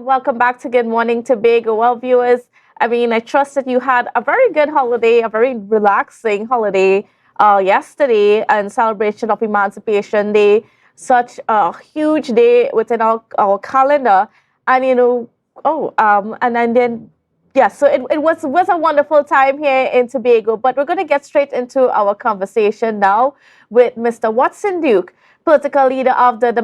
welcome back to Good Morning Tobago. Well, viewers, I trust that you had a very good holiday, a very relaxing holiday yesterday in celebration of Emancipation Day. Such a huge day within our calendar. And, then yeah, so it was a wonderful time here in Tobago, but we're going to get straight into our conversation now with Mr. Watson Duke, political leader of the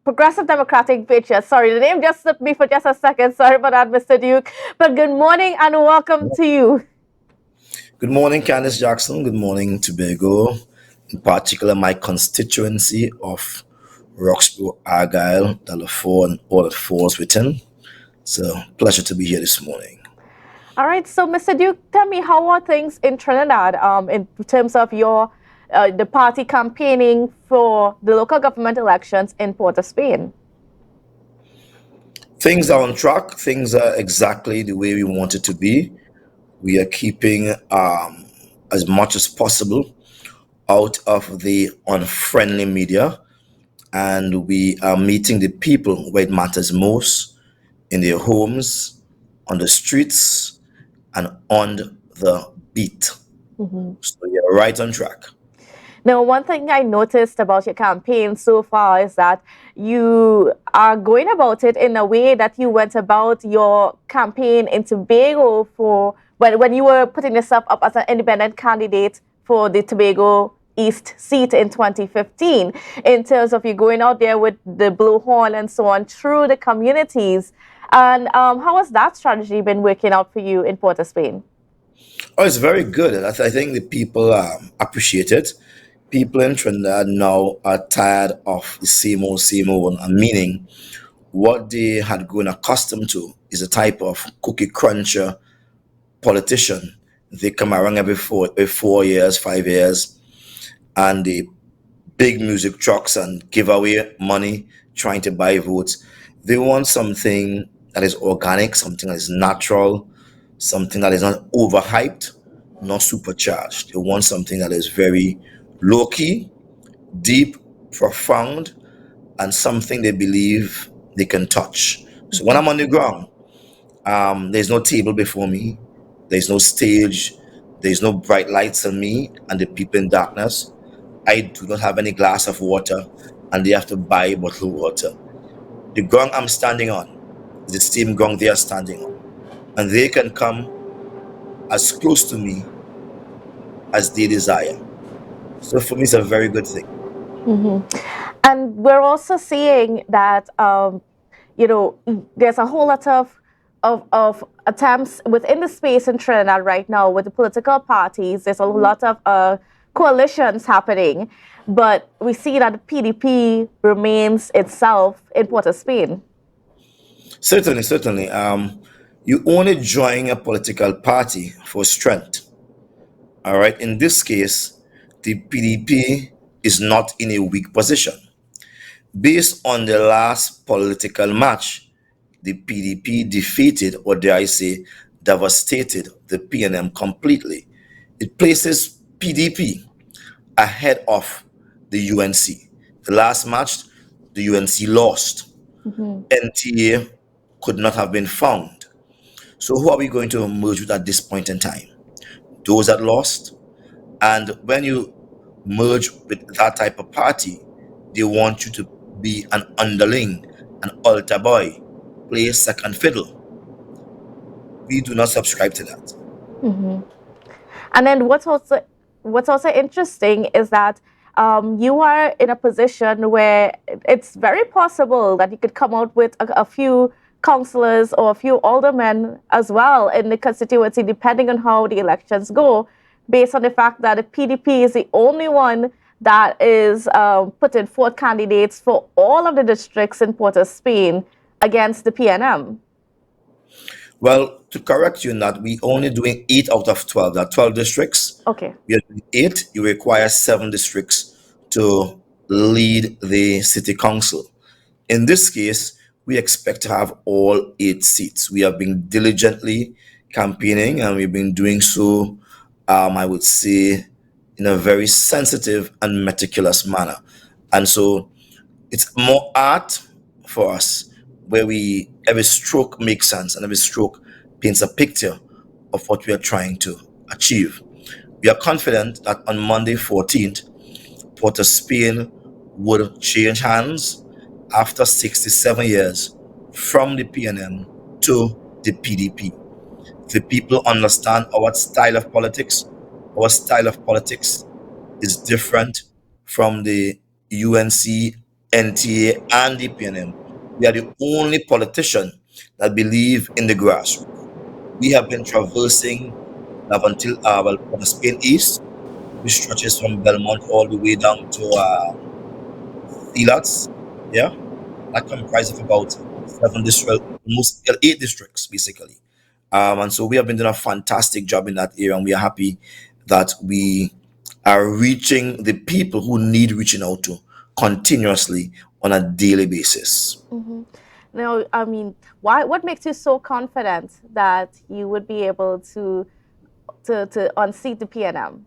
Progressive Democratic Picture. Sorry, the name just slipped me for just a second. Sorry about that, Mr. Duke. But good morning and welcome to you. Good morning, Candace Jackson. Good morning, Tobago. In particular, my constituency of Roxborough, Argyle, Delafour, and all that falls within. So, pleasure to be here this morning. All right, so Mr. Duke, tell me, how are things in Trinidad in terms of the party campaigning for the local government elections in Port of Spain? Things are on track. Things are exactly the way we want it to be. We are keeping as much as possible out of the unfriendly media, and we are meeting the people where it matters most, in their homes, on the streets, and on the beat. So you're right on track. Now, one thing I noticed about your campaign so far is that you are going about it in a way that you went about your campaign in Tobago for when you were putting yourself up as an independent candidate for the Tobago East seat in 2015, in terms of you going out there with the blowhorn and so on through the communities. And how has that strategy been working out for you in Port of Spain? Oh, it's very good. And I think the people appreciate it. People in Trinidad now are tired of the same old, and meaning what they had grown accustomed to is a type of cookie cruncher politician. They come around every 4 years, 5 years, and they big music trucks and give away money trying to buy votes. They want something that is organic, something that is natural, something that is not overhyped, not supercharged. They want something that is very low key, deep, profound, and something they believe they can touch. So when I'm on the ground, there's no table before me, there's no stage, there's no bright lights on me and the people in darkness. I do not have any glass of water, and they have to buy bottled water. The ground I'm standing on is the same ground they are standing on, and they can come as close to me as they desire. So for me, it's a very good thing. And we're also seeing that there's a whole lot of attempts within the space in Trinidad right now with the political parties. There's a lot of coalitions happening, but we see that the PDP remains itself in Port of Spain. Certainly, certainly. You only join a political party for strength. All right. In this case, the PDP is not in a weak position. Based on the last political match, the PDP defeated, or dare I say, devastated the PNM completely. It places PDP ahead of the UNC. The last match, the UNC lost. NTA could not have been found. So who are we going to merge with at this point in time? Those that lost. And when you merge with that type of party, they want you to be an underling, an altar boy, play second fiddle. We do not subscribe to that. And then what's also interesting is that you are in a position where it's very possible that you could come out with a few councillors or a few aldermen as well in the constituency, depending on how the elections go, based on the fact that the PDP is the only one that is putting forth candidates for all of the districts in Port of Spain against the PNM. Well, to correct you in that, we only doing 8 out of 12. There are 12 districts. Okay. We are doing 8. You require 7 districts to lead the city council. In this case, we expect to have all 8 seats. We have been diligently campaigning, and we've been doing so, I would say, in a very sensitive and meticulous manner. And so it's more art for us where we every stroke makes sense and every stroke paints a picture of what we are trying to achieve. We are confident that on Monday 14th, Port of Spain would change hands after 67 years from the PNM to the PDP. The people understand our style of politics. Our style of politics is different from the UNC, NTA, and the PNM. We are the only politician that believe in the grassroots. We have been traversing Lavantil, Port of Spain East, which stretches from Belmont all the way down to Silas. Yeah, that comprises of about 7 districts, almost 8 districts, basically. And so we have been doing a fantastic job in that area, and we are happy that we are reaching the people who need reaching out to continuously on a daily basis. Mm-hmm. Now, I mean, why? What makes you so confident that you would be able to unseat the PNM?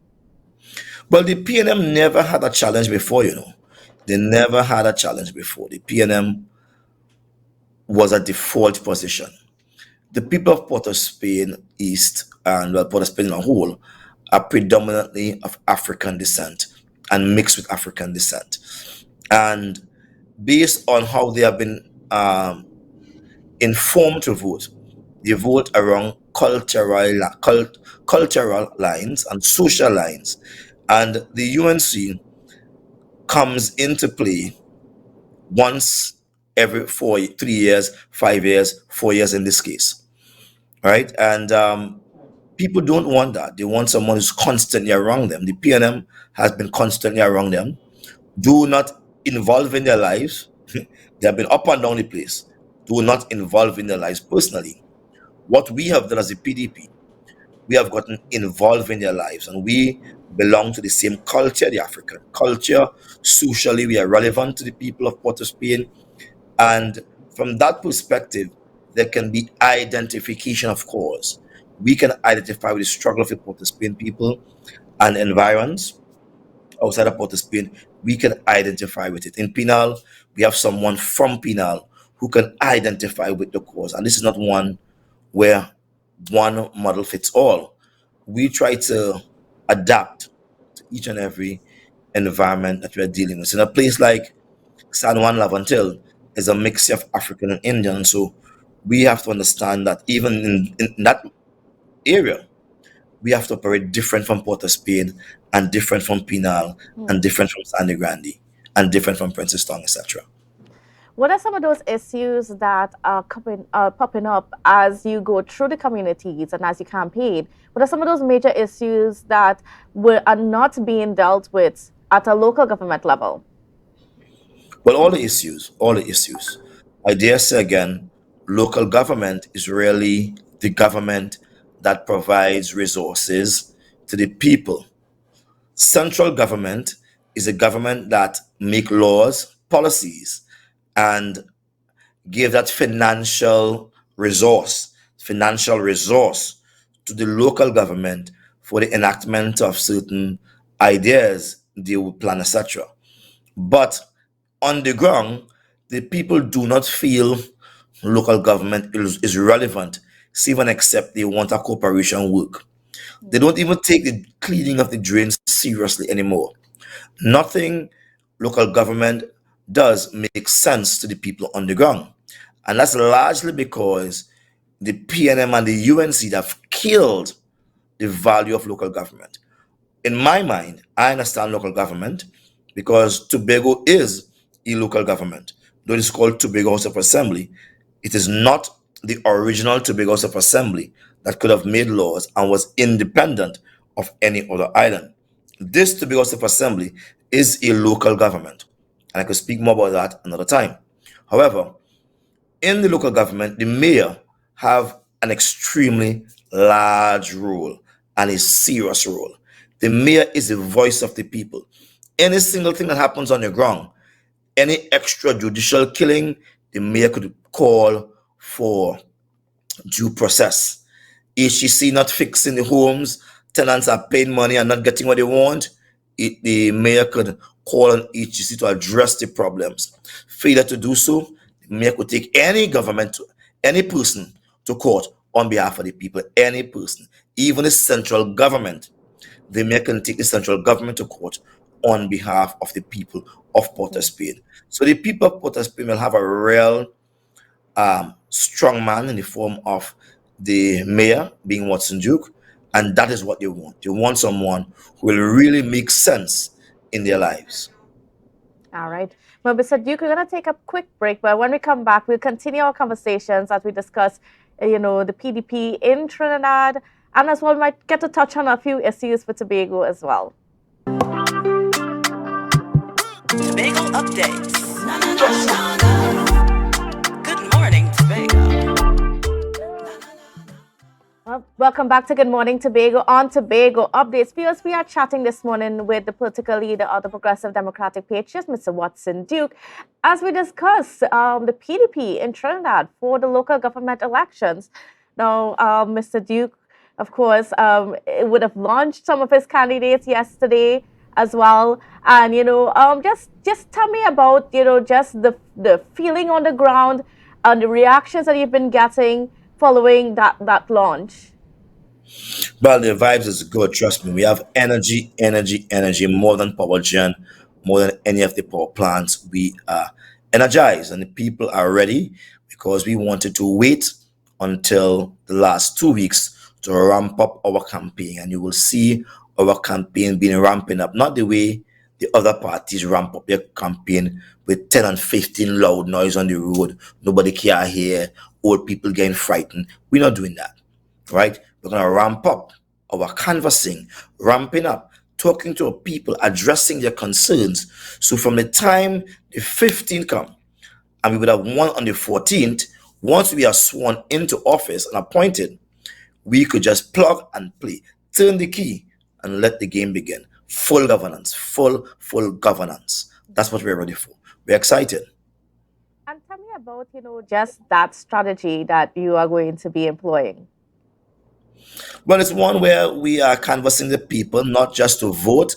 Well, the PNM never had a challenge before, you know. They never had a challenge before. The PNM was a default position. The people of Port of Spain East and well, Port of Spain in a whole are predominantly of African descent and mixed with African descent. And based on how they have been informed to vote, they vote around cultural lines and social lines. And the UNC comes into play once every 3 years, 5 years, 4 years in this case, right? And people don't want that. They want someone who's constantly around them. The PNM has been constantly around them. Do not involve in their lives. They have been up and down the place. Do not involve in their lives personally. What we have done as a PDP, we have gotten involved in their lives, and we belong to the same culture, the African culture. Socially, we are relevant to the people of Port of Spain. And from that perspective, there can be identification of cause. We can identify with the struggle of the Port of Spain people and environs outside of Port of Spain. We can identify with it. In Penal, we have someone from Penal who can identify with the cause. And this is not one where one model fits all. We try to adapt to each and every environment that we're dealing with. In a place like San Juan Lavantil is a mixture of African and Indian. So we have to understand that even in that area, we have to operate different from Port of Spain and different from Penal and Hmm. different from Sandy Grande and different from Princess Tongue, etc. What are some of those issues that are popping up as you go through the communities and as you campaign? What are some of those major issues that are not being dealt with at a local government level? Well, all the issues. I dare say again, local government is really the government that provides resources to the people. Central government is a government that make laws, policies, and give that financial resource to the local government for the enactment of certain ideas they will plan, etc. But on the ground, the people do not feel local government is relevant, even except they want a corporation work. They don't even take the cleaning of the drains seriously anymore. Nothing local government does make sense to the people on the ground. And that's largely because the PNM and the UNC have killed the value of local government. In my mind, I understand local government because Tobago is a local government. Though it's called Tobago House of Assembly, it is not the original Tobago House of Assembly that could have made laws and was independent of any other island. This Tobago House of Assembly is a local government, and I could speak more about that another time. However, in the local government, the mayor have an extremely large role and a serious role. The mayor is the voice of the people. Any single thing that happens on the ground, any extrajudicial killing, the mayor could call for due process. HEC not fixing the homes, tenants are paying money and not getting what they want, the mayor could call on HEC to address the problems. Failure to do so, The mayor could take any government, any person to court on behalf of the people, any person, even the central government. The mayor can take the central government to court on behalf of the people of Port of Mm. Spain. So the people of Port of Spain will have a real strong man in the form of the mayor being Watson Duke, and that is what they want. They want someone who will really make sense in their lives. All right. Well, Mr. Duke, we're going to take a quick break, but when we come back, we'll continue our conversations as we discuss, the PDP in Trinidad, and as well might get to touch on a few issues for Tobago as well. Tobago updates. Good morning, Tobago. Well, welcome back to Good Morning Tobago on Tobago Updates. Viewers, we are chatting this morning with the political leader of the Progressive Democratic Patriots, Mr. Watson Duke, as we discuss the PDP in Trinidad for the local government elections. Now, Mr. Duke, of course, would have launched some of his candidates yesterday as well. And just tell me about just the feeling on the ground and the reactions that you've been getting following that launch. But the vibes is good. Trust me. We have energy, energy, energy, more than power gen, more than any of the power plants. We are energized and the people are ready because we wanted to wait until the last 2 weeks to ramp up our campaign. And you will see our campaign being ramping up, not the way the other parties ramp up their campaign with 10 and 15 loud noise on the road. Nobody can hear, old people getting frightened. We're not doing that, right? We're going to ramp up our canvassing, ramping up, talking to our people, addressing their concerns. So from the time the 15th come, and we would have won on the 14th, once we are sworn into office and appointed, we could just plug and play, turn the key, and let the game begin. Full governance, full governance. That's what we're ready for. We're excited. And tell me about, just that strategy that you are going to be employing. Well, it's one where we are canvassing the people, not just to vote,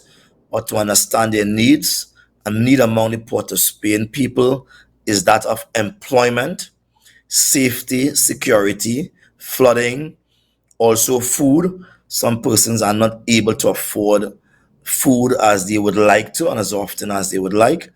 but to understand their needs. And need among the Port of Spain people is that of employment, safety, security, flooding, also food. Some persons are not able to afford food as they would like to and as often as they would like.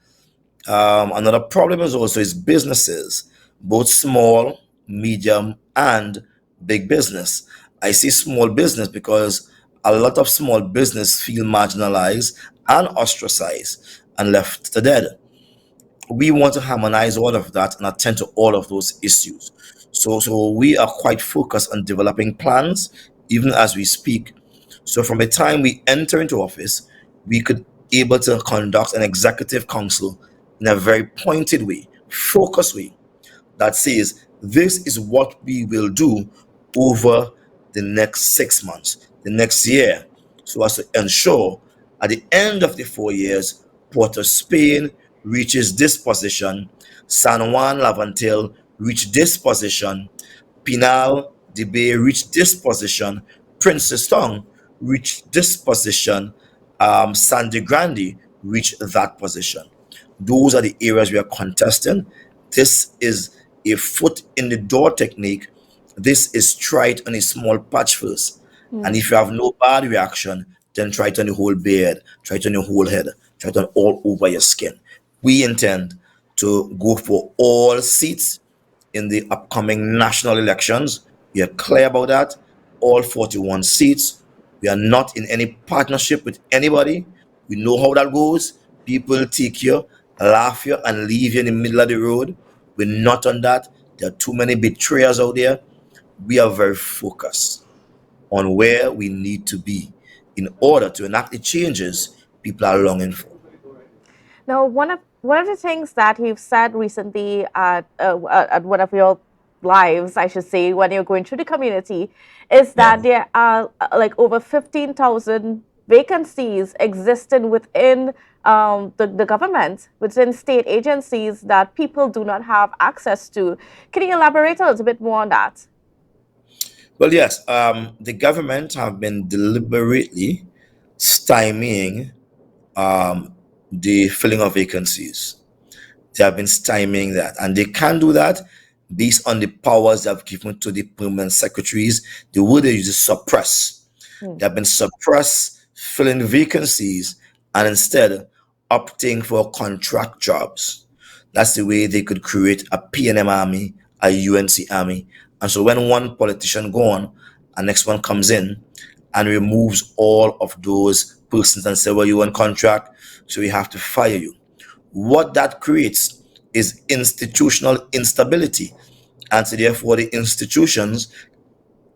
Another problem is businesses, both small, medium, and big business. I see small business because a lot of small business feel marginalized and ostracized and left to dead. We want to harmonize all of that and attend to all of those issues. So we are quite focused on developing plans even as we speak. So from the time we enter into office, we could able to conduct an executive council in a very pointed way, focused way that says this is what we will do over the next 6 months, the next year, so as to ensure at the end of the 4 years, Port of Spain reaches this position, San Juan Lavantil reach this position, Pinal de Bay reach this position, Princess Tongue reach this position, Sandy Grande reach that position. Those are the areas we are contesting. This is a foot in the door technique. This is try it on a small patch first. And Mm. if you have no bad reaction, then try it on the whole beard, try it on your whole head, try it on all over your skin. We intend to go for all seats in the upcoming national elections. We are clear about that. All 41 seats. We are not in any partnership with anybody. We know how that goes. People take you, laugh you, and leave you in the middle of the road. We're not on that. There are too many betrayers out there. We are very focused on where we need to be in order to enact the changes people are longing for. Now, one of the things that you've said recently at one of your lives, I should say, when you're going through the community, is Yeah. that there are like over 15,000 vacancies existing within the government, within state agencies that people do not have access to. Can you elaborate a little bit more on that? Well, yes, the government have been deliberately stymieing the filling of vacancies. They have been stymieing that, and they can do that based on the powers they have given to the permanent secretaries. The word they use is suppress. Hmm. They have been suppressed, filling vacancies, and instead opting for contract jobs. That's the way they could create a PNM army, a UNC army. And so when one politician gone, a next one comes in and removes all of those persons and say, well, you on contract, so we have to fire you. What that creates is institutional instability. And so therefore the institutions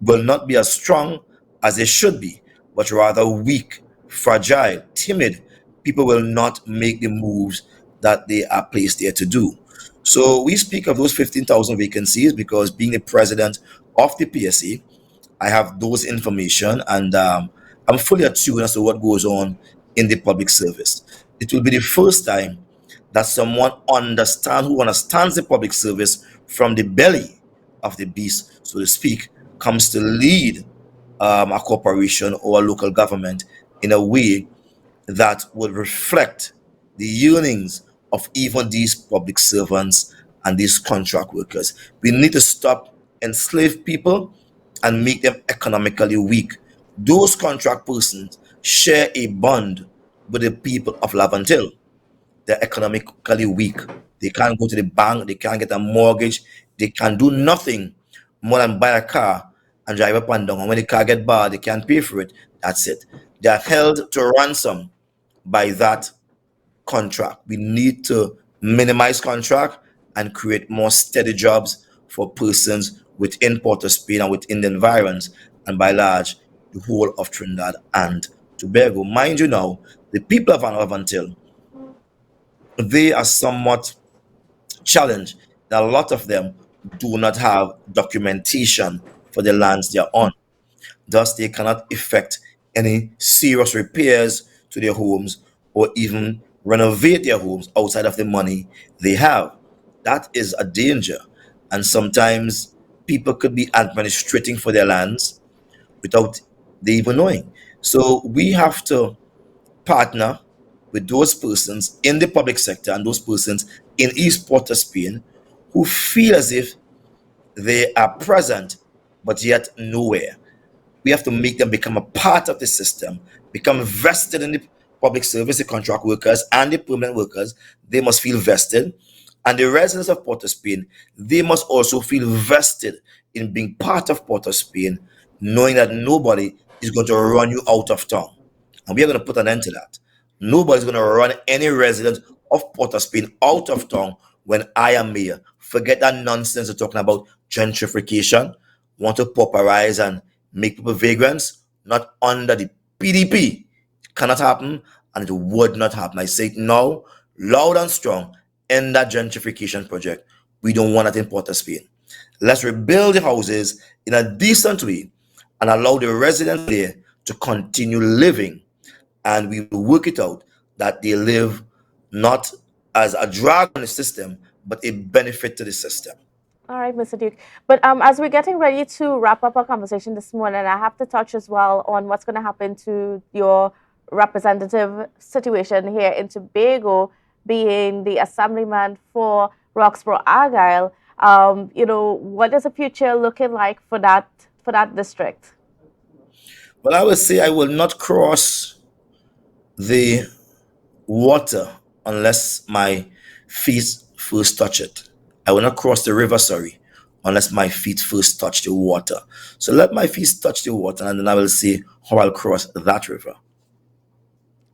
will not be as strong as they should be, but rather weak, fragile, timid. People will not make the moves that they are placed there to do. So we speak of those 15,000 vacancies because being the president of the PSA, I have those information, and I'm fully attuned as to what goes on in the public service. It will be the first time that someone who understands the public service from the belly of the beast, so to speak, comes to lead a corporation or a local government in a way that would reflect the yearnings of even these public servants and these contract workers. We need to stop enslave people and make them economically weak. Those contract persons share a bond with the people of Laventille. They're economically weak. They can't go to the bank, they can't get a mortgage, they can do nothing more than buy a car and drive up and down. And when the car get bad, they can't pay for it. That's it. They are held to ransom by that contract. We need to minimize contract and create more steady jobs for persons within Port of Spain and within the environs, and by large, the whole of Trinidad and Tobago. Mind you now, the people of Vacancies, they are somewhat challenged that a lot of them do not have documentation for the lands they are on. Thus, they cannot effect any serious repairs to their homes or even renovate their homes outside of the money they have. That is a danger. And sometimes people could be administrating for their lands without they even knowing. So we have to partner with those persons in the public sector and those persons in East Port of Spain who feel as if they are present but yet nowhere. We have to make them become a part of the system, become vested in the public service, the contract workers and the permanent workers. They must feel vested. And the residents of Port of Spain, they must also feel vested in being part of Port of Spain, knowing that nobody is going to run you out of town. And we are going to put an end to that. Nobody's going to run any resident of Port of Spain out of town when I am mayor. Forget that nonsense they're talking about gentrification. Want to pauperize and make people vagrants? Not under the PDP. It cannot happen and it would not happen. I say it now, loud and strong, in that gentrification project. We don't want that in Port of Spain. Let's rebuild the houses in a decent way and allow the residents there to continue living, and we will work it out that they live not as a drag on the system, but a benefit to the system. All right, Mr. Duke. But as we're getting ready to wrap up our conversation this morning, I have to touch as well on what's going to happen to your representative situation here in Tobago, being the assemblyman for Roxborough Argyle. What is the future looking like for that district? Well, I would say I will not cross the water unless my feet first touch it. I will not cross the river, sorry, unless my feet first touch the water. So let my feet touch the water and then I will see how I'll cross that river.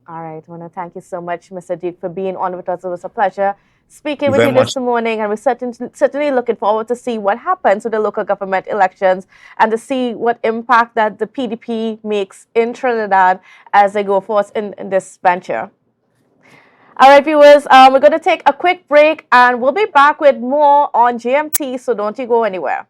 All right. I want to thank you so much, Mr. Duke, for being on with us. It was a pleasure speaking Thank you with very you much. this morning, and we're certainly looking forward to see what happens with the local government elections and to see what impact that the PDP makes in Trinidad as they go forth in this venture. All right, viewers, we're going to take a quick break, and we'll be back with more on GMT, so don't you go anywhere.